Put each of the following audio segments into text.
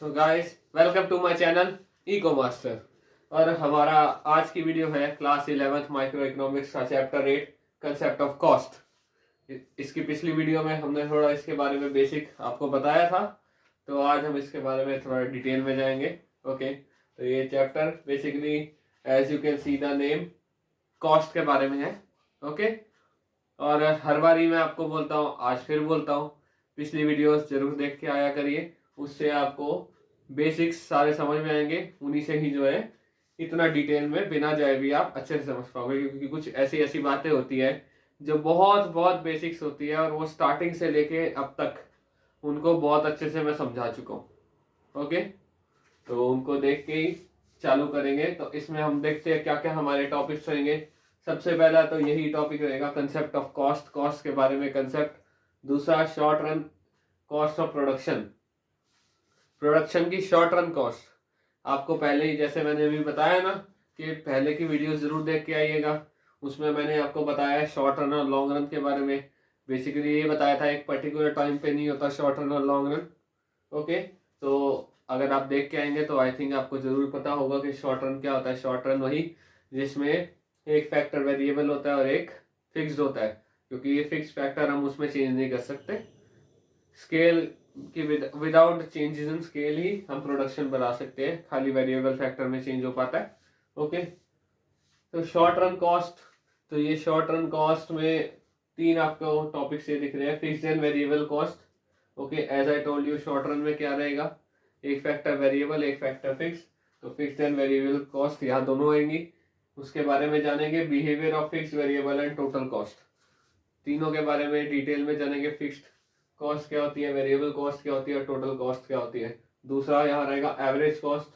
तो guys welcome to my channel Eco Master. और हमारा आज की वीडियो है क्लास 11th माइक्रो इकोनॉमिक्स का चैप्टर 8 कंसेप्ट ऑफ कॉस्ट। इसकी पिछली वीडियो में हमने थोड़ा इसके बारे में बेसिक आपको बताया था, तो आज हम इसके बारे में थोड़ा डिटेल में जाएंगे। ओके, तो ये chapter basically as you can see the name cost के बारे में है। ओके, और हर बारी मैं आपको बोलता हूँ, आज फिर बोलता हूँ, पिछली वीडियोस जरूर देख के आया करिए, उससे आपको बेसिक्स सारे समझ में आएंगे। उन्हीं से ही जो है इतना डिटेल में बिना जाए भी आप अच्छे से समझ पाओगे, क्योंकि कुछ ऐसी ऐसी बातें होती है जो बहुत बहुत बेसिक्स होती है और वो स्टार्टिंग से लेके अब तक उनको बहुत अच्छे से मैं समझा चुका हूँ। ओके, तो उनको देख के ही चालू करेंगे। तो इसमें हम देखते हैं क्या क्या हमारे टॉपिक्स रहेंगे। सबसे पहला तो यही टॉपिक रहेगा कंसेप्ट ऑफ कॉस्ट, कॉस्ट के बारे में कंसेप्ट। दूसरा short run cost of production, production की शॉर्ट रन कॉस्ट। आपको पहले ही जैसे मैंने अभी बताया ना कि पहले की वीडियो जरूर देख के आइएगा, उसमें मैंने आपको बताया शॉर्ट रन और लॉन्ग रन के बारे में। बेसिकली ये बताया था एक पर्टिकुलर टाइम पे नहीं होता शॉर्ट रन और लॉन्ग रन। ओके, तो अगर आप देख के आएंगे तो आई थिंक आपको जरूर पता होगा कि शॉर्ट रन क्या होता है। शॉर्ट रन वही जिसमें एक फैक्टर वेरिएबल होता है और एक फिक्स्ड होता है, क्योंकि ये फिक्स फैक्टर हम उसमें चेंज नहीं कर सकते। स्केल की विदाउट चेंजेस इन स्केल ही हम प्रोडक्शन बना सकते हैं, खाली वेरिएबल फैक्टर में चेंज हो पाता है। ओके, तो शॉर्ट रन कॉस्ट, तो ये शॉर्ट रन कॉस्ट में तीन आपको टॉपिक्स ये दिख रहे हैं, fixed and variable cost. Okay, as I told you short run में क्या रहेगा, एक फैक्टर वेरिएबल एक फैक्टर फिक्स। तो फिक्स्ड एंड वेरिएबल कॉस्ट यहाँ दोनों आएंगी। उसके बारे में जानेंगे behaviour of fixed variable and total cost, तीनों के बारे में डिटेल में जानेंगे। फिक्स्ड कॉस्ट क्या होती है, वेरिएबल कॉस्ट क्या होती है, टोटल कॉस्ट क्या होती है। दूसरा यहाँ रहेगा average cost,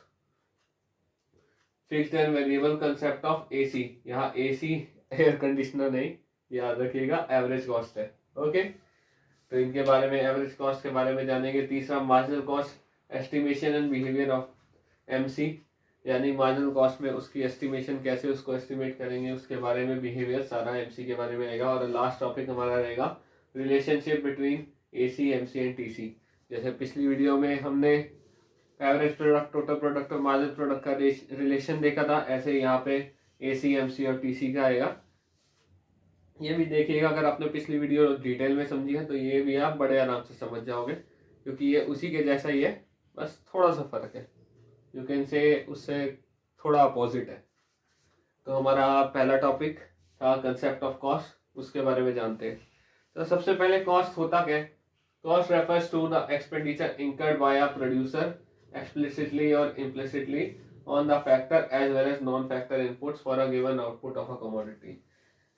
fixed and variable concept of AC. यहाँ एसी एयर कंडीशनर नहीं, याद रखिएगा एवरेज कॉस्ट है। ओके, तो इनके बारे में एवरेज कॉस्ट के बारे में जानेंगे। तीसरा marginal cost estimation and behaviour of MC, यानी मार्जिनल कॉस्ट में उसकी एस्टिमेशन कैसे उसको एस्टिमेट करेंगे, उसके बारे में बिहेवियर सारा एमसी के बारे में आएगा। और लास्ट टॉपिक हमारा रहेगा relationship between AC MC and TC. जैसे पिछली वीडियो में हमने एवरेज प्रोडक्ट, टोटल प्रोडक्ट और मार्जिनल प्रोडक्ट का रिलेशन देखा था, ऐसे यहाँ पे एसी एमसी और टीसी का आएगा। ये भी देखिएगा, अगर आपने पिछली वीडियो डिटेल में समझी है तो ये भी आप बड़े आराम से समझ जाओगे, क्योंकि ये उसी के जैसा ही है, बस थोड़ा सा फर्क है। यू कैन से उससे थोड़ा अपोजिट है। तो हमारा पहला टॉपिक था कंसेप्ट ऑफ कॉस्ट, उसके बारे में जानते हैं। तो सबसे पहले कॉस्ट होता क्या है। Cost refers to the expenditure incurred by a producer explicitly or implicitly on the factor as well as non-factor inputs for a given output of a commodity।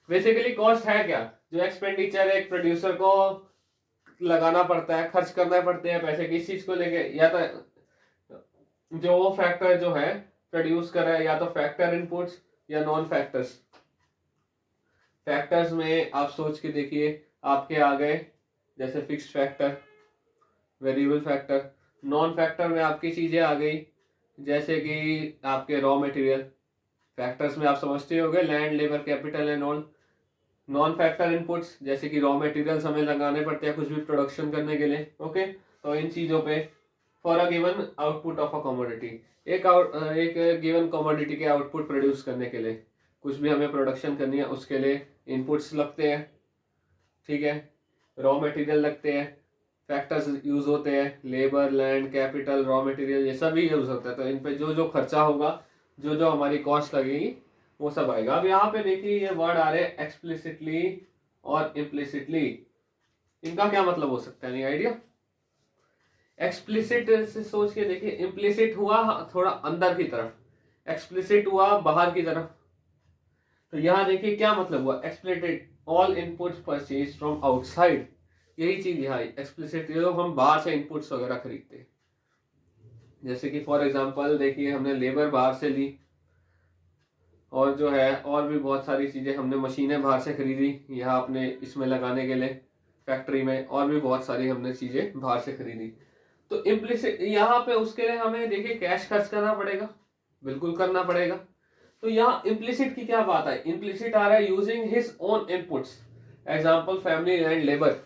Basically cost है क्या, जो एक्सपेंडिचर एक producer को लगाना पड़ता है, खर्च करना पड़ते हैं पैसे किस चीज को लेके, या तो जो वो फैक्टर जो है प्रोड्यूस कर रहा है, या तो फैक्टर इनपुट्स या नॉन फैक्टर्स। फैक्टर्स में आप सोच के देखिए, आपके आ गए जैसे fixed factor, variable factor. Non factor में आपकी चीजें आ गई जैसे कि आपके रॉ मटेरियल। फैक्टर्स में आप समझते होंगे land, labour, capital and all. Non factor inputs जैसे कि रॉ मटेरियल्स हमें लगाने पड़ते हैं कुछ भी प्रोडक्शन करने के लिए। ओके, तो इन चीजों पे for a given output of a commodity, एक गिवन कमोडिटी के आउटपुट प्रोड्यूस करने के लिए कुछ भी हमें प्रोडक्शन करनी है, उसके लिए इनपुट्स लगते हैं। ठीक है, रॉ मटेरियल लगते हैं, फैक्टर्स यूज होते हैं, labour, land, capital, raw material, ये सभी यूज होता है। तो इन पे जो जो खर्चा होगा, जो जो हमारी कॉस्ट लगेगी, वो सब आएगा। अब यहाँ पे देखिए ये वर्ड आ रहे हैं एक्सप्लिसिटली और इम्प्लिसिटली। इनका क्या मतलब हो सकता है, नहीं आइडिया। एक्सप्लिसिट से सोच के देखिए, इम्प्लिसिट हुआ थोड़ा अंदर की तरफ, एक्सप्लिसिट हुआ बाहर की तरफ। तो यहाँ देखिए क्या मतलब हुआ, explicit all inputs purchase from outside. यही चीज यहाँ एक्सप्लिसिट, हम बाहर से इनपुट्स वगैरह खरीदते हैं। जैसे कि फॉर एग्जांपल देखिए, हमने लेबर बाहर से ली, और जो है और भी बहुत सारी चीजें, हमने मशीनें बाहर से खरीदी यहाँ अपने इसमें लगाने के लिए फैक्ट्री में, और भी बहुत सारी हमने चीजें बाहर से खरीदी। तो इम्प्लिसिट यहाँ पे उसके लिए हमें देखिए कैश खर्च करना पड़ेगा, बिल्कुल करना पड़ेगा। तो यहाँ इम्प्लिसिट की क्या बात है, इम्प्लिसिट आ रहा है using his own inputs. Example family and labour.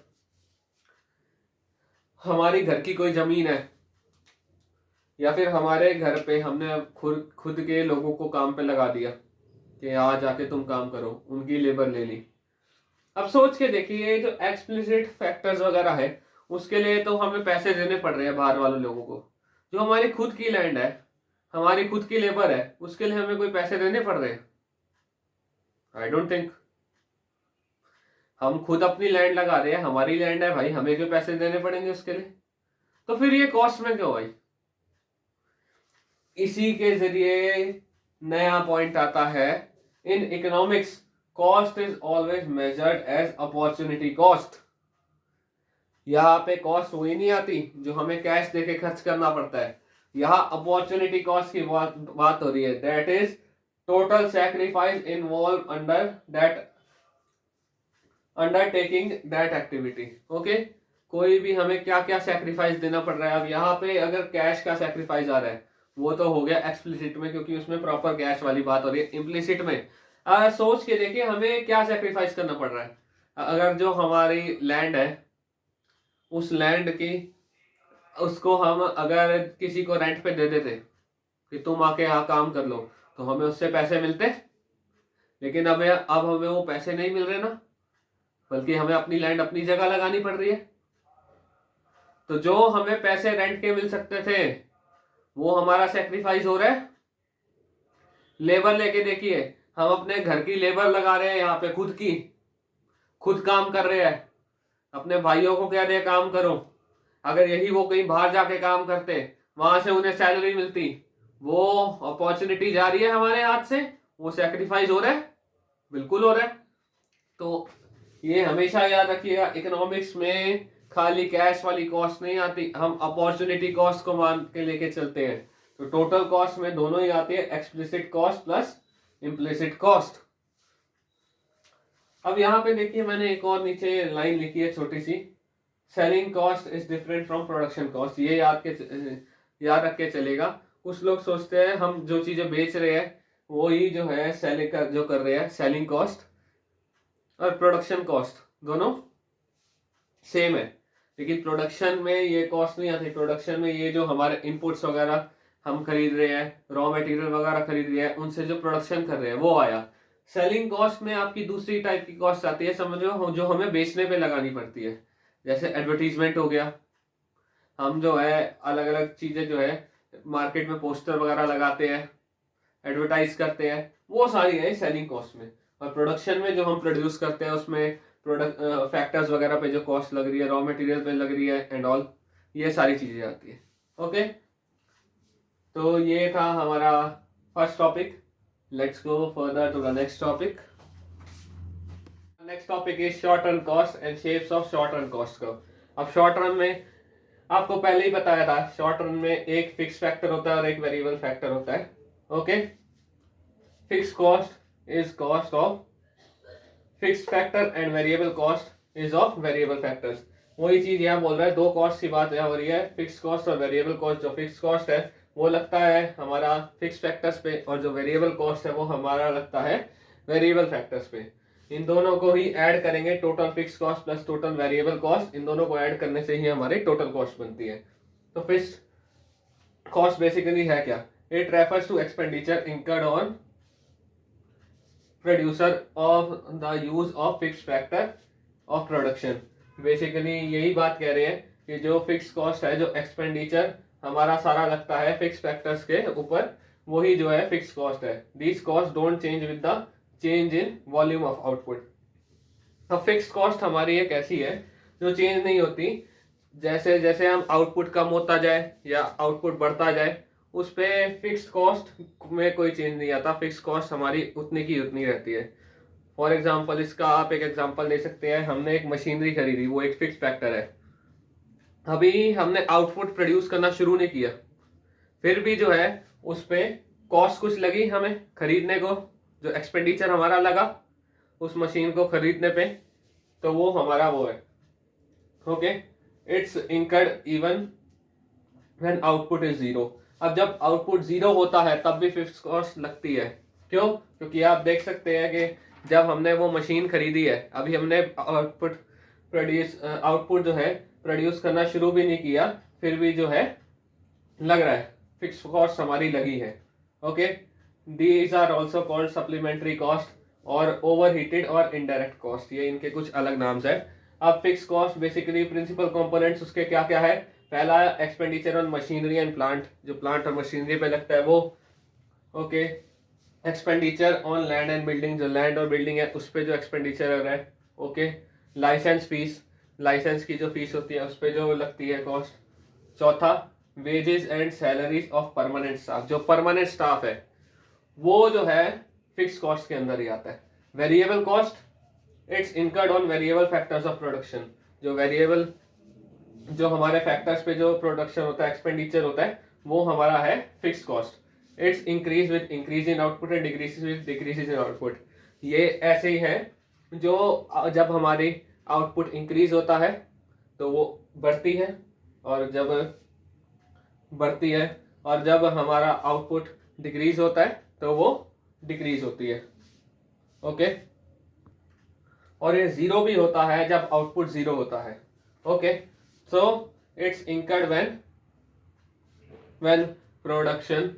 हमारी घर की कोई जमीन है, या फिर हमारे घर पे हमने खुद के लोगों को काम पे लगा दिया कि आज जाके तुम काम करो, उनकी लेबर ले ली। अब सोच के देखिए, जो एक्सप्लिसिट फैक्टर्स वगैरह है उसके लिए तो हमें पैसे देने पड़ रहे हैं बाहर वाले लोगों को। जो हमारी खुद की लैंड है, हमारी खुद की लेबर है, उसके लिए हमें कोई पैसे देने पड़ रहे हैं? I don't think. हम खुद अपनी लैंड लगा रहे हैं, हमारी लैंड है भाई, हमें क्यों पैसे देने पड़ेंगे उसके लिए? तो फिर ये कॉस्ट में क्यों आई? इसी के जरिए नया पॉइंट आता है, in economics cost is always measured as opportunity cost. यहाँ पे कॉस्ट वही नहीं आती जो हमें कैश देके खर्च करना पड़ता है, यहाँ अपॉर्चुनिटी कॉस्ट की बात हो रही है। That is total sacrifice involve under that undertaking that activity. Okay, कोई भी हमें क्या क्या सैक्रिफाइस देना पड़ रहा है। अब यहाँ पे अगर कैश का सैक्रिफाइस आ रहा है वो तो हो गया एक्सप्लिसिट में, क्योंकि उसमें प्रॉपर कैश वाली बात हो रही है। इम्प्लिसिट में सोच के देखिए हमें क्या सैक्रिफाइस करना पड़ रहा है। अगर जो हमारी लैंड है उस लैंड की उसको हम अगर किसी को रेंट पे दे देते कि तुम आके यहाँ काम कर लो, तो हमें उससे पैसे मिलते। लेकिन अब हमें वो पैसे नहीं मिल रहे ना, बल्कि हमें अपनी लैंड अपनी जगह लगानी पड़ रही है। तो जो हमें पैसे रेंट के मिल सकते थे वो हमारा सेक्रीफाइस हो रहा है। लेबर लेके देखिए, हम अपने घर की लेबर लगा रहे हैं यहाँ पे, खुद काम कर रहे हैं, अपने भाइयों को कह रहे हैं काम करो। अगर यही वो कहीं बाहर जाके काम करते, वहां से उन्हें सैलरी मिलती, वो अपॉर्चुनिटी जा रही है हमारे हाथ से, वो सेक्रीफाइस हो रहा है, बिल्कुल हो रहा है। तो ये हमेशा याद रखिएगा, इकोनॉमिक्स में खाली कैश वाली कॉस्ट नहीं आती, हम अपॉर्चुनिटी कॉस्ट को मान के लेके चलते हैं। तो टोटल कॉस्ट में दोनों ही आती है, explicit cost plus implicit cost. अब यहाँ पे देखिए मैंने एक और नीचे लाइन लिखी है छोटी सी, selling cost is different from production cost. ये याद रख के चलेगा। कुछ लोग सोचते हैं हम जो चीजें बेच रहे हैं वो ही जो है सेलिंग का जो कर रहे हैं, सेलिंग कॉस्ट और प्रोडक्शन कॉस्ट दोनों सेम है। लेकिन प्रोडक्शन में ये कॉस्ट नहीं आती। प्रोडक्शन में ये जो हमारे इनपुट्स वगैरह हम खरीद रहे हैं, रॉ मटेरियल वगैरह खरीद रहे हैं, उनसे जो प्रोडक्शन कर रहे हैं वो आया। सेलिंग कॉस्ट में आपकी दूसरी टाइप की कॉस्ट आती है, समझो, जो हमें बेचने पे लगानी पड़ती है। जैसे एडवर्टीजमेंट हो गया, हम जो है अलग अलग चीजें जो है मार्केट में पोस्टर वगैरह लगाते हैं, एडवर्टाइज करते हैं, वो सारी है सेलिंग कॉस्ट में। और प्रोडक्शन में जो हम प्रोड्यूस करते हैं उसमें प्रोडक्ट फैक्टर्स वगैरह पे जो कॉस्ट लग रही है, रॉ मटेरियल पे लग रही है एंड ऑल, ये सारी चीजें आती है। ओके, तो ये था हमारा first topic. Let's go further to the next topic. Next topic is short run cost and shapes of short run cost curve. अब शॉर्ट रन में आपको पहले ही बताया था, शॉर्ट रन में एक फिक्स फैक्टर होता है और एक वेरिएबल फैक्टर होता है। Okay, fix cost is cost of fixed factor and variable cost is of variable factors. वही चीज यहाँ बोल रहा है, दो कॉस्ट की बात यहाँ हो रही है, फिक्स कॉस्ट और वेरिएबल कॉस्ट। जो फिक्स कॉस्ट है वो लगता है हमारा फिक्स फैक्टर्स पे, और जो वेरिएबल कॉस्ट है वो हमारा लगता है वेरिएबल फैक्टर्स पे। इन दोनों को ही ऐड करेंगे, total fixed cost plus total variable cost, इन दोनों को ऐड करने से ही हमारी टोटल कॉस्ट बनती है। तो फिक्स्ड कॉस्ट बेसिकली है क्या? It refers to expenditure incurred on producer of the use of fixed factor of production। Basically यही बात कह रहे हैं कि जो फिक्स कॉस्ट है, जो एक्सपेंडिचर हमारा सारा लगता है फिक्स फैक्टर्स के ऊपर, वही जो है फिक्स कॉस्ट है। These cost don't change with the change in volume of output. अब फिक्स कॉस्ट हमारी एक ऐसी है जो चेंज नहीं होती, जैसे जैसे हम आउटपुट कम होता जाए या आउटपुट बढ़ता जाए, उस पे फिक्स्ड कॉस्ट में कोई चेंज नहीं आता। फिक्स कॉस्ट हमारी उतनी की उतनी रहती है। फॉर एग्जांपल, इसका आप एक एग्जांपल ले सकते हैं, हमने एक मशीनरी खरीदी, वो एक फिक्स फैक्टर है। अभी हमने आउटपुट प्रोड्यूस करना शुरू नहीं किया, फिर भी जो है उस पे कॉस्ट कुछ लगी हमें खरीदने को, जो एक्सपेंडिचर हमारा लगा उस मशीन को खरीदने पे, तो वो हमारा वो है। Okay, it's incurred even when output is zero. अब जब आउटपुट जीरो होता है तब भी फिक्स कॉस्ट लगती है। क्यों? क्योंकि आप देख सकते हैं कि जब हमने वो मशीन खरीदी है, अभी हमने आउटपुट जो है प्रोड्यूस करना शुरू भी नहीं किया, फिर भी जो है लग रहा है फिक्स कॉस्ट हमारी लगी है। Okay, these are also called supplementary cost और ओवरहीटेड और इनडायरेक्ट कॉस्ट, ये इनके कुछ अलग नाम्स है। अब fix cost basically principal components उसके क्या क्या है। पहला expenditure on machinery and plant, जो प्लांट और मशीनरी पे लगता है वो। Okay, expenditure on land and building, जो लैंड और बिल्डिंग है उस पर जो एक्सपेंडिचर हो रहा है। ओके, लाइसेंस फीस, लाइसेंस की जो फीस होती है उस पर जो लगती है कॉस्ट। चौथा, wages and salaries of permanent staff, जो परमानेंट स्टाफ है वो जो है फिक्स कॉस्ट के अंदर ही आता है। Variable cost, it's incurred on variable factors of production, जो वेरिएबल जो हमारे फैक्टर्स पे जो प्रोडक्शन होता है, एक्सपेंडिचर होता है, वो हमारा है fix cost. It's increase with increase in output and decrease with decrease in output. ये ऐसे ही है, जो जब हमारी आउटपुट इंक्रीज होता है तो वो बढ़ती है, और जब बढ़ती है, और जब हमारा आउटपुट डिक्रीज होता है तो वो डिक्रीज होती है। ओके, और ये जीरो भी होता है जब आउटपुट जीरो होता है। Okay, so it's incurred when production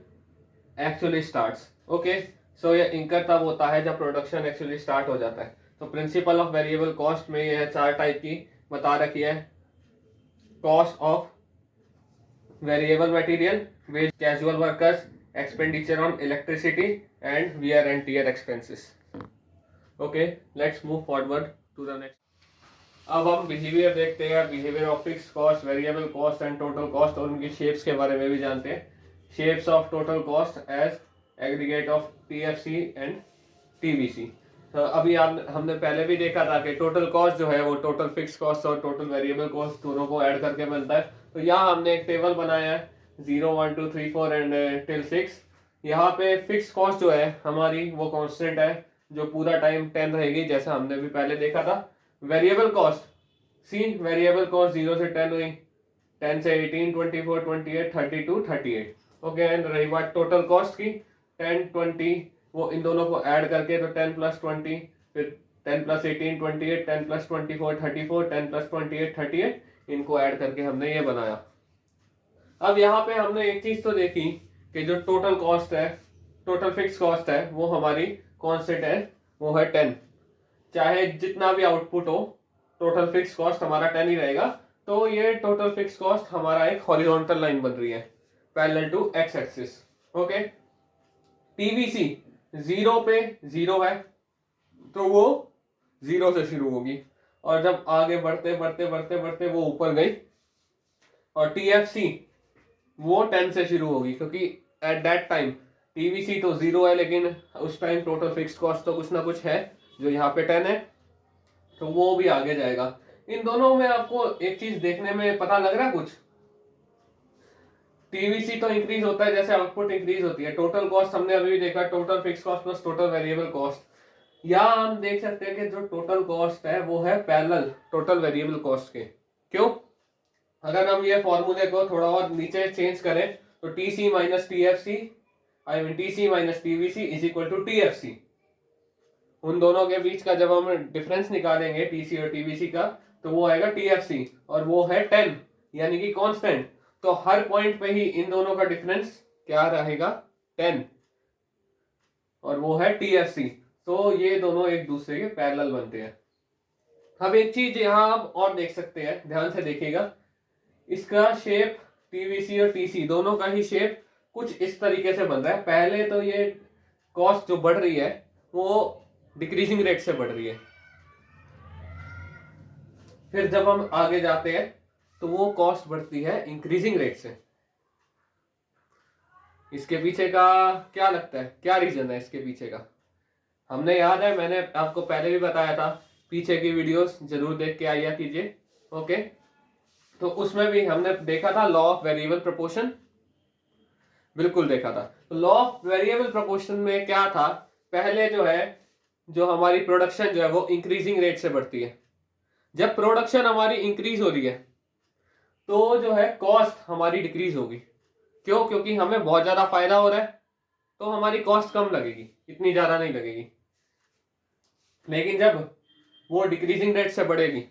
actually starts. Okay, so ये इंकर तब होता है जब प्रोडक्शन एक्चुअली स्टार्ट हो जाता है। तो प्रिंसिपल ऑफ वेरिएबल कॉस्ट में ये 4 टाइप की बता रखी है। Cost of variable material, wage casual workers, expenditure on electricity and wear and tear expenses. Okay, let's move forward to the next. अब हम बिहेवियर देखते हैं, behaviour of fix cost, variable cost and total cost, और उनकी shapes के बारे में भी जानते हैं। Shapes of total cost as aggregate of TFC and TVC. तो अभी हमने पहले भी देखा था कि टोटल कॉस्ट जो है वो टोटल फिक्स कॉस्ट और टोटल वेरिएबल कॉस्ट दोनों को ऐड करके बनता है। तो यहाँ हमने एक टेबल बनाया है 0, 1, 2, 3, 4 एंड टिल 6। यहाँ पे फिक्स कॉस्ट जो है हमारी वो कांस्टेंट है, जो पूरा टाइम 10 रहेगी, जैसा हमने भी पहले देखा था। Variable cost, see variable cost 0 से 10 हुई, 10 से 18, 24, 28, 32, 38। ओके, एंड रही बात टोटल कॉस्ट की, 10, 20, वो इन दोनों को ऐड करके तो 10 + 20, फिर 10 + 18, 28, 10 + 24, 34, 10 + 28, 38, इनको ऐड करके हमने ये बनाया। अब यहाँ पे हमने एक चीज तो देखी कि जो टोटल कॉस्ट है, टोटल फिक्स कॉस्ट है, वो हमारी कांस्टेंट है, वो है 10। चाहे जितना भी आउटपुट हो, टोटल फिक्स कॉस्ट हमारा 10 ही रहेगा। तो ये टोटल फिक्स कॉस्ट हमारा एक हॉरिजॉन्टल लाइन बन रही है parallel to x axis. Okay, TVC 0 पे 0 है तो वो 0 से शुरू होगी, और जब आगे बढ़ते बढ़ते बढ़ते बढ़ते वो ऊपर गई। और टीएफसी वो 10 से शुरू होगी, क्योंकि एट दैट टाइम टीवीसी तो 0 है, लेकिन उस टाइम टोटल फिक्स कॉस्ट तो कुछ ना कुछ है, जो यहाँ पे 10 है, तो वो भी आगे जाएगा। इन दोनों में आपको एक चीज देखने में पता लग रहा है कुछ। टीवीसी तो इंक्रीज होता है जैसे आउटपुट इंक्रीज होती है। टोटल कॉस्ट हमने अभी भी देखा, total fixed cost plus total variable cost. या हम देख सकते हैं कि जो टोटल कॉस्ट है वो है पैरेलल टोटल वेरिएबल कॉस्ट के। क्यों? अगर हम ये फॉर्मूले को थोड़ा और नीचे चेंज करें तो TC minus TFC, I mean TC minus TVC is equal to TFC. उन दोनों के बीच का जब हम डिफरेंस निकालेंगे टीसी और टीवीसी का, तो वो आएगा टीएफसी, और वो है 10, यानी कि कांस्टेंट। तो हर पॉइंट पे ही इन दोनों का डिफरेंस क्या रहेगा? 10, और वो है टीएफसी। तो ये दोनों एक दूसरे के पैरेलल बनते हैं। अब एक चीज यहाँ आप और देख सकते हैं, ध्यान से देखिएगा, इसका शेप टीवीसी और टीसी दोनों का ही शेप कुछ इस तरीके से बन रहा है। पहले तो ये कॉस्ट जो बढ़ रही है वो डिक्रीजिंग रेट से बढ़ रही है, फिर जब हम आगे जाते हैं तो वो कॉस्ट बढ़ती है इंक्रीजिंग रेट से। इसके पीछे का क्या लगता है, क्या रीजन है इसके पीछे का? हमने याद है, मैंने आपको पहले भी बताया था, पीछे की वीडियोस जरूर देख के आया कीजिए। ओके, तो उसमें भी हमने देखा था लॉ ऑफ वेरिएबल प्रोपोर्शन, बिल्कुल देखा था। तो लॉ ऑफ वेरिएबल प्रोपोर्शन में क्या था, पहले जो है जो हमारी प्रोडक्शन जो है वो इंक्रीजिंग रेट से बढ़ती है। जब प्रोडक्शन हमारी इंक्रीज हो रही है तो जो है कॉस्ट हमारी डिक्रीज होगी। क्यों? क्योंकि हमें बहुत ज्यादा फायदा हो रहा है, तो हमारी कॉस्ट कम लगेगी, इतनी ज्यादा नहीं लगेगी। लेकिन जब वो डिक्रीजिंग रेट से बढ़ेगी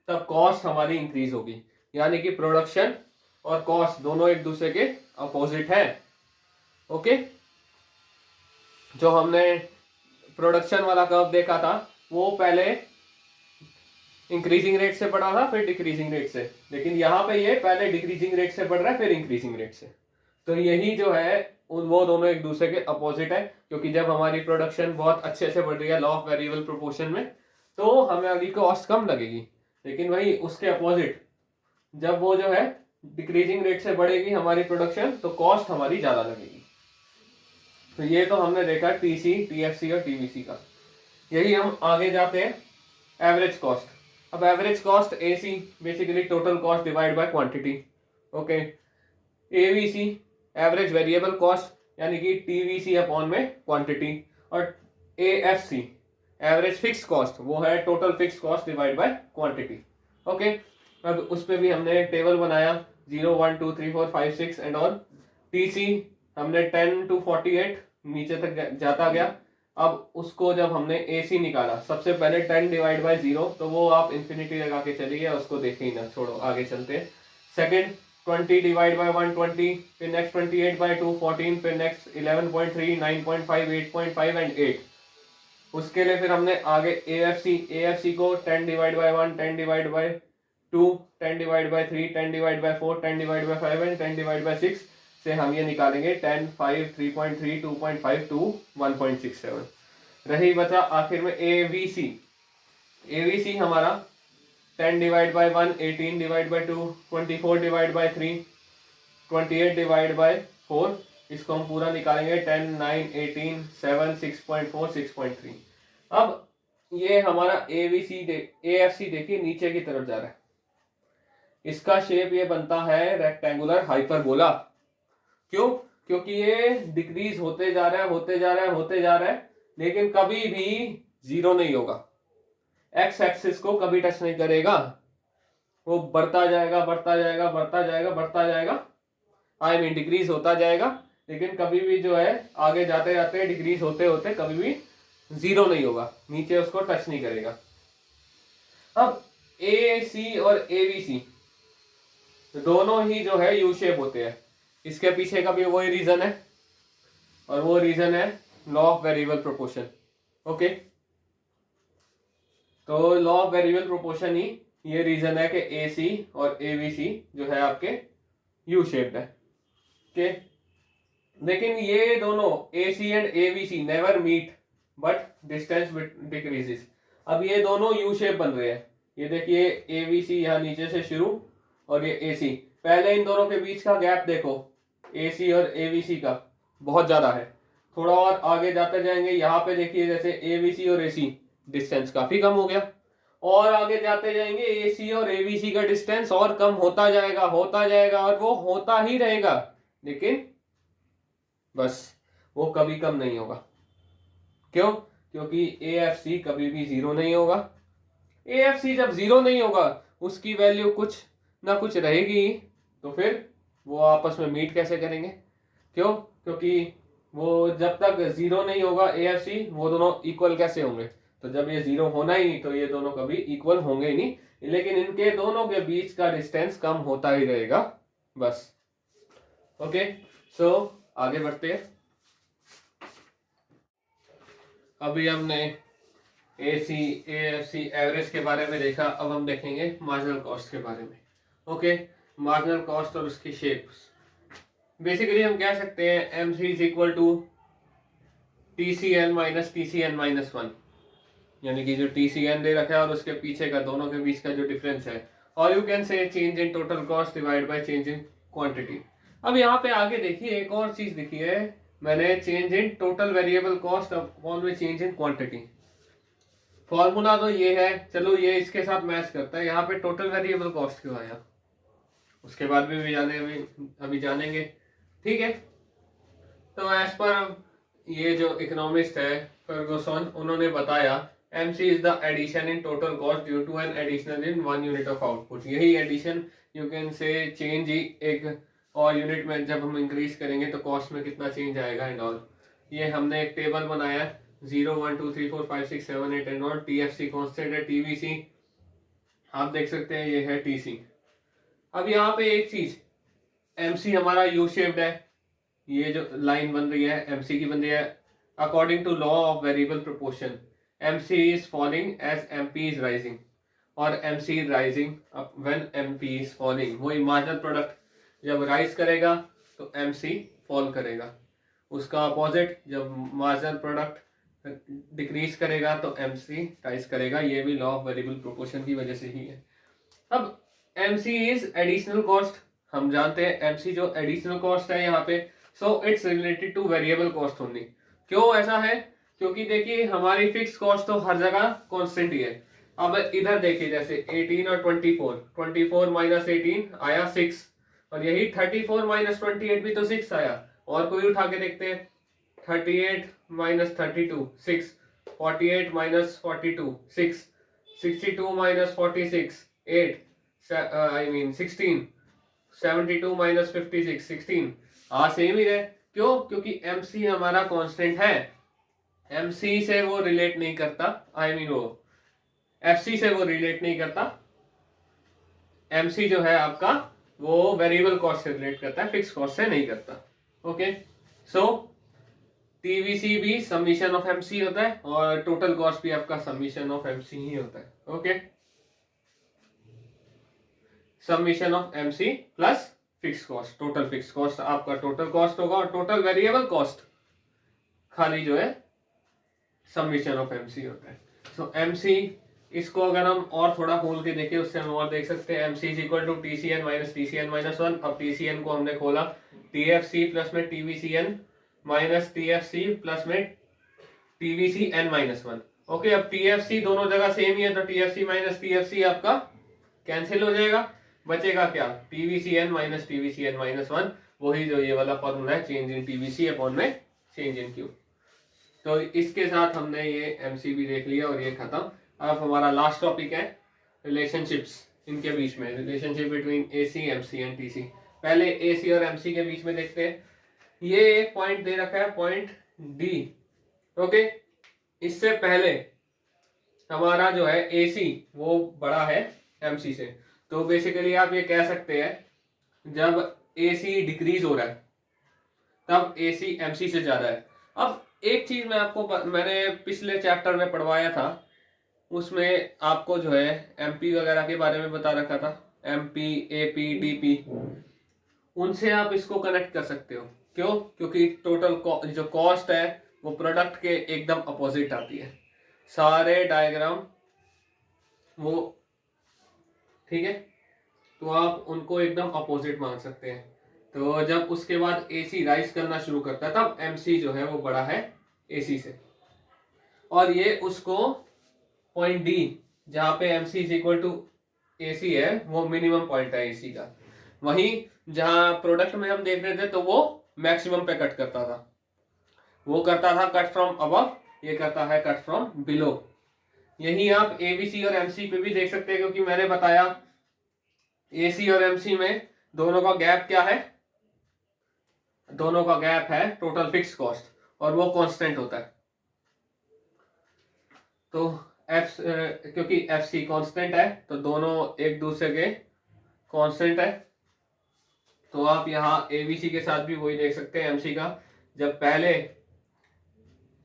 तब कॉस्ट हमारी इंक्रीज होगी, यानी कि प्रोडक्शन और कॉस्ट दोनों एक दूसरे के अपोजिट है। ओके, जो हमने प्रोडक्शन वाला कर्व देखा था वो पहले इंक्रीजिंग रेट से बढ़ा था फिर डिक्रीजिंग रेट से, लेकिन यहाँ पे ये पहले डिक्रीजिंग रेट से बढ़ रहा है फिर इंक्रीजिंग रेट से। तो यही जो है वो दोनों एक दूसरे के अपोजिट है, क्योंकि जब हमारी प्रोडक्शन बहुत अच्छे से बढ़ रही है लॉ ऑफ वेरिएबल प्रोपोर्शन में तो हमारी कॉस्ट कम लगेगी, लेकिन वही उसके अपोजिट जब वो जो है डिक्रीजिंग रेट से बढ़ेगी हमारी प्रोडक्शन तो कॉस्ट हमारी ज्यादा लगेगी। तो ये तो हमने देखा टीसी, टीएफसी और टीवीसी का। यही हम आगे जाते हैं एवरेज कॉस्ट। अब average cost AC basically total cost divide by quantity. Okay, AVC average variable cost यानी कि टीवीसी अपॉन में क्वांटिटी, और एएफसी एवरेज फिक्स कॉस्ट वो है total fixed cost divide by quantity. Okay, अब उस पे भी हमने टेबल बनाया 0 1 2 3 4 5 6 एंड ऑल। टीसी हमने 10 to 48 नीचे तक जाता गया। अब उसको जब हमने एसी निकाला सबसे पहले 10 डिवाइड बाय 0, तो वो आप इन्फिनिटी लगा के चलिए, उसको देखे ही ना, छोड़ो आगे चलते हैं। सेकेंड 20 डिवाइड बाय 120, फिर नेक्स्ट 28 बाय 2 14, फिर नेक्स्ट 11.3 9.5 8.5 एंड 8। उसके लिए फिर हमने आगे एएफसी को 10 divide by 1 10 divide by 2 10 divide by 3 10 divide by 4 10 divide by 5 and 10 divide by 6 से हम ये निकालेंगे 10 5 3.3 2.5 2 1.67। रही बचा आखिर में एवीसी। एवीसी हमारा 10 divide by 1 18 divide by 2 24 divide by 3 28 divide by 4। इसको हम पूरा निकालेंगे 10 9 18 7 6.4 6.3। अब ये हमारा एएफसी देखिए नीचे की तरफ जा रहा है, इसका शेप ये बनता है रेक्टेंगुलर हाइपरबोला। क्यों? क्योंकि ये डिक्रीज होते जा रहा है होते जा रहा है होते जा रहा है, लेकिन कभी भी जीरो नहीं होगा। एक्स एक्सिस को कभी टच नहीं करेगा, वो बढ़ता जाएगा बढ़ता जाएगा बढ़ता जाएगा बढ़ता जाएगा, आई मीन डिक्रीज होता जाएगा, लेकिन कभी भी जो है आगे जाते जाते डिक्रीज होते होते कभी भी जीरो नहीं होगा, नीचे उसको टच नहीं करेगा। अब ए सी और एवीसी दोनों ही जो है यू शेप होते हैं। इसके पीछे का भी वही रीजन है, और वो रीजन है law of variable proportion. Okay, तो लॉ ऑफ वेरिएबल प्रोपोर्शन ही ये रीजन है कि एसी और एवीसी जो है आपके यू शेप्ड है। ओके, लेकिन ये दोनों AC and AVC never meet but distance decreases. अब ये दोनों यू शेप बन रहे हैं, ये देखिए एवीसी यहाँ नीचे से शुरू और ये एसी। पहले इन दोनों के बीच का गैप देखो, एसी और एवीसी का बहुत ज्यादा है। थोड़ा और आगे जाते जाएंगे, यहाँ पे देखिए जैसे एवीसी और एसी डिस्टेंस काफी कम हो गया, और आगे जाते जाएंगे एसी और एवीसी का डिस्टेंस और कम होता जाएगा और वो होता ही रहेगा, लेकिन बस वो कभी कम नहीं होगा। क्यों? क्योंकि एएफसी कभी भी जीरो नहीं होगा। एएफसी जब जीरो नहीं होगा उसकी वैल्यू कुछ ना कुछ रहेगी, तो फिर वो आपस में मीट कैसे करेंगे? क्यों? क्योंकि वो जब तक जीरो नहीं होगा एएफसी, वो दोनों इक्वल कैसे होंगे? तो जब ये जीरो होना ही नहीं तो ये दोनों कभी इक्वल होंगे ही नहीं, लेकिन इनके दोनों के बीच का डिस्टेंस कम होता ही रहेगा बस। ओके, सो आगे बढ़ते हैं। अभी हमने एसी एएफसी एवरेज के बारे में देखा, अब हम देखेंगे मार्जिनल कॉस्ट के बारे में। ओके, मार्जिनल कॉस्ट और उसकी शेप्स। बेसिकली हम कह सकते हैं MC is equal to TCN minus TCN minus 1, यानी कि जो TCN दे रखा है और उसके पीछे का दोनों के बीच का जो डिफरेंस है, और you can say change in total cost divide by change in quantity. अब यहाँ पे आगे देखिए एक और चीज दिखी है मैंने, change in total variable cost upon में चेंज इन क्वांटिटी। फॉर्मूला तो ये है, चलो ये इसके साथ मैच करता है। यहाँ पे टोटल वेरिएबल कॉस्ट क्यों आया उसके बाद भी अभी जानेंगे, ठीक है। तो एज पर ये जो इकोनॉमिस्ट है फर्गुसन, उन्होंने बताया MC is the addition in total cost due to an additional in 1 unit of output. यही addition you can say change ही एक और यूनिट में जब हम इंक्रीज करेंगे तो कॉस्ट में कितना चेंज आएगा एंड ऑल। ये हमने एक टेबल बनाया 0 1 2 3 4 5 6 7 8 एंड ऑल। TFC कांस्टेंट है, TVC आप देख सकते हैं ये है TC। अब यहाँ पे एक चीज MC हमारा यू शेप्ड है, ये जो लाइन बन रही है MC की बन रही है according to law of variable proportion, MC is falling as MP is rising और MC is rising when MP is falling. वही मार्जिनल प्रोडक्ट जब राइज करेगा तो MC फॉल करेगा, उसका अपोजिट जब मार्जिनल प्रोडक्ट डिक्रीज करेगा तो MC राइज करेगा। ये भी लॉ ऑफ वेरिएबल प्रोपोर्शन की वजह से ही है। अब MC इज एडिशनल कॉस्ट, हम जानते हैं MC जो एडिशनल कॉस्ट है यहाँ पे, so it's related two variable cost only. क्यों ऐसा है? क्योंकि देखिए हमारी फिक्स कॉस्ट तो हर जगह कांस्टेंट ही है। अब इधर देखिए जैसे 18 और 24, 24 माइनस 18 आया 6, और यही 34 माइनस 28 भी तो 6 आया। और कोई उठा के देखते हैं, 38 minus 32 6, 48 minus 42 6, 62 minus 46 8, I mean 16, 72 minus 56 16। हाँ सेम ही है। क्यों? क्योंकि MC हमारा कांस्टेंट है, MC से वो रिलेट नहीं करता, I mean वो FC से वो रिलेट नहीं करता। MC जो है आपका वो वेरिएबल कॉस्ट से रिलेट करता है, फिक्स कॉस्ट से नहीं करता। ओके, सो TVC भी समीशन ऑफ MC होता है और टोटल कॉस्ट भी आपका समीशन ऑफ MC ही होता है। Okay, summation of MC plus fix cost, total fixed cost आपका टोटल कॉस्ट होगा और टोटल वेरिएबल कॉस्ट खाली जो है समीशन ऑफ MC होता है। सो MC इसको अगर हम और थोड़ा खोल के देखें उससे हम और देख सकते हैं MC is equal to TCN minus TCN minus 1। अब TCN को हमने खोला TFC प्लस में TVCN माइनस TFC प्लस में TVCN माइनस 1। ओके, अब TFC दोनों जगह सेम ही है तो TFC माइनस TFC आपका कैंसिल हो जाएगा, बचेगा क्या? TVCN माइनस TVCN माइनस 1, वही जो ये वाला फॉर्मूला है, चेंज इन TVC अपॉन में चेंज इन Q। तो इसके साथ हमने ये MC भी देख लिया और ये खत्म। अब हमारा लास्ट टॉपिक है रिलेशनशिप्स इनके बीच में, relationship between AC MC and TC। पहले AC और MC के बीच में देखते हैं। ये एक पॉइंट दे रखा है, पॉइंट D। ओके, इससे पहले हमारा जो है AC वो बड़ा है MC से, तो बेसिकली आप ये कह सकते हैं जब AC डिक्रीज हो रहा है तब AC MC से ज्यादा है। अब एक चीज मैं आपको मैंने पिछले चैप्टर में पढ़वाया था, उसमें आपको जो है MP वगैरह के बारे में बता रखा था, MP AP DP, उनसे आप इसको कनेक्ट कर सकते हो। क्यों? क्योंकि टोटल जो कॉस्ट है वो प्रोडक्ट के एकदम अपोजिट आती है, सारे डायग्राम वो, ठीक है, तो आप उनको एकदम अपोजिट मान सकते हैं। तो जब उसके बाद AC राइज करना शुरू करता है तब MC जो है वो बड़ा है AC से, और ये उसको पॉइंट D जहां पे MC is equal to AC है वो मिनिमम पॉइंट है AC का। वहीं जहां प्रोडक्ट में हम देख रहे थे तो वो मैक्सिमम पे कट करता था, वो करता था कट फ्रॉम अबव, ये करता है कट फ्रॉम बिलो। यही आप ABC और MC पे भी देख सकते हैं, क्योंकि मैंने बताया AC और MC में दोनों का गैप क्या है? दोनों का गैप है टोटल फिक्स कॉस्ट और वो कांस्टेंट होता है। तो क्योंकि FC कांस्टेंट है तो दोनों एक दूसरे के कांस्टेंट है। तो आप यहाँ ABC के साथ भी वही देख सकते हैं MC का, जब पहले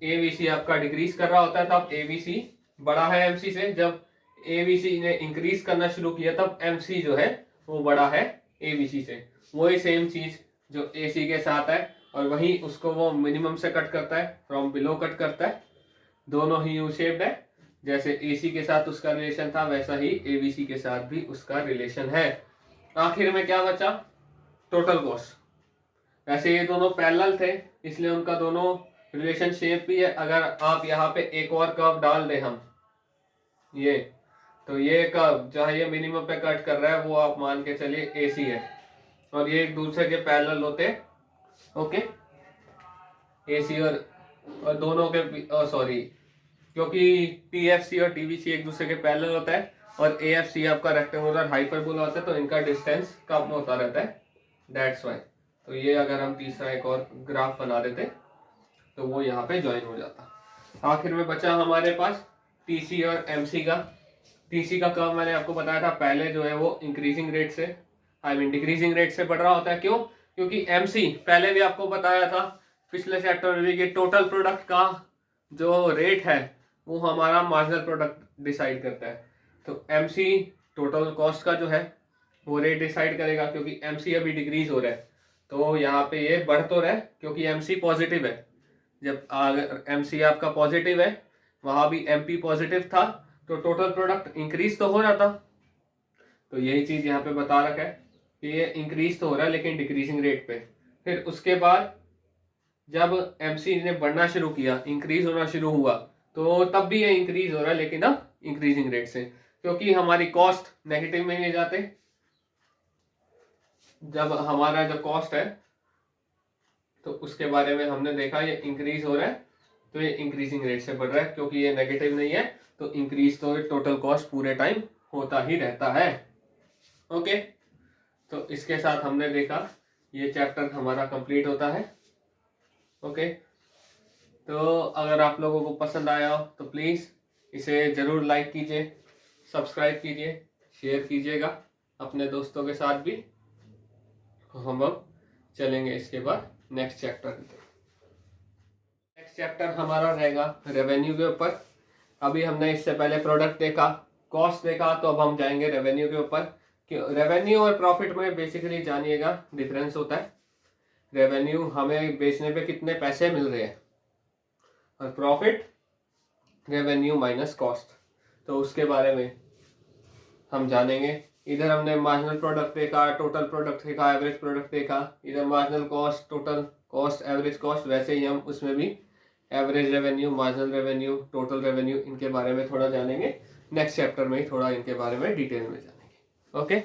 ABC आपका डिक्रीज कर रहा होता है तब ABC बड़ा है MC से, जब ABC ने इंक्रीज करना शुरू किया तब MC जो है वो बड़ा है ABC से। वही सेम चीज जो AC के साथ है, और वही उसको वो मिनिमम से कट करता है, फ्रॉम बिलो कट करता है। दोनों ही यू शेप्ड है, जैसे AC के साथ उसका रिलेशन था वैसा ही ABC के साथ भी उसका रिलेशन है। आखिर में क्या बचा? Total cost. वैसे ये दोनों पैरेलल थे इसलिए उनका दोनों रिलेशन शेप भी है। अगर आप यहाँ पे एक और कर्व डाल दें हम ये, तो ये कर्व जहाँ ये मिनिमम पे कट कर रहा है वो आप मान के चलिए AC है, और ये एक दूसरे के पैरेलल होते हैं। ओके, AC और दोनों के सॉरी, क्योंकि TFC और TVC एक दूसरे के पैरेलल होता है और AFC आपका रेक्टेंगुलर हाइपरबोला होता है, तो इनका डिस्टेंस कम होता रहता है, दैट्स वाई। तो ये अगर हम तीसरा एक और ग्राफ बना देते तो वो यहाँ पे ज्वाइन हो जाता। आखिर में बचा हमारे पास TC और MC का। TC का कर्व मैंने आपको बताया था पहले जो है वो इंक्रीजिंग रेट से आई मीन डिक्रीजिंग रेट से बढ़ रहा होता है। क्यों? क्योंकि एमसी पहले भी आपको बताया था पिछले चैप्टर में भी कि टोटल प्रोडक्ट का जो रेट है वो हमारा मार्जिनल प्रोडक्ट डिसाइड करता है। तो एमसी टोटल कॉस्ट का जो है वो रेट डिसाइड करेगा, क्योंकि एमसी अभी डिक्रीज हो रहा है तो यहाँ पे ये बढ़ तो रहा है क्योंकि एमसी पॉजिटिव है। जब एमसी आपका पॉजिटिव है, वहां भी एमपी पॉजिटिव था, तो टोटल प्रोडक्ट इंक्रीज तो हो रहा था। तो यही चीज यहाँ पे बता रखा है कि ये इंक्रीज तो हो रहा है लेकिन डिक्रीजिंग रेट पे। फिर उसके बाद जब एमसी ने बढ़ना शुरू किया, इंक्रीज होना शुरू हुआ, तो तब भी ये इंक्रीज हो रहा है लेकिन अब इंक्रीजिंग रेट से, क्योंकि हमारी कॉस्ट नेगेटिव में नहीं जाते। जब हमारा जो कॉस्ट है तो उसके बारे में हमने देखा ये इंक्रीज हो रहा है, तो ये इंक्रीजिंग रेट से बढ़ रहा है, क्योंकि ये नेगेटिव नहीं है तो इंक्रीज तो टोटल कॉस्ट पूरे टाइम होता ही रहता है। ओके, तो इसके साथ हमने देखा ये चैप्टर हमारा कंप्लीट होता है। ओके, तो अगर आप लोगों को पसंद आया हो तो प्लीज़ इसे ज़रूर लाइक कीजिए, सब्सक्राइब कीजिए, शेयर कीजिएगा अपने दोस्तों के साथ भी। हम अब चलेंगे इसके बाद नेक्स्ट चैप्टर की तरफ। नेक्स्ट चैप्टर हमारा रहेगा रेवेन्यू के ऊपर। अभी हमने इससे पहले प्रोडक्ट देखा, कॉस्ट देखा, तो अब हम जाएंगे रेवेन्यू के ऊपर। रेवेन्यू और प्रॉफिट में बेसिकली जानिएगा डिफरेंस होता है। रेवेन्यू हमें बेचने पे कितने पैसे मिल रहे हैं, और प्रॉफिट रेवेन्यू माइनस कॉस्ट, तो उसके बारे में हम जानेंगे। इधर हमने मार्जिनल प्रोडक्ट देखा, टोटल प्रोडक्ट देखा, एवरेज प्रोडक्ट देखा। इधर marginal cost, total cost, average cost, वैसे ही हम उसमें भी average revenue, marginal revenue, total revenue, इनके बारे में थोड़ा जानेंगे। नेक्स्ट चैप्टर में ही थोड़ा इनके बारे में डिटेल में जानेंगे। ओके।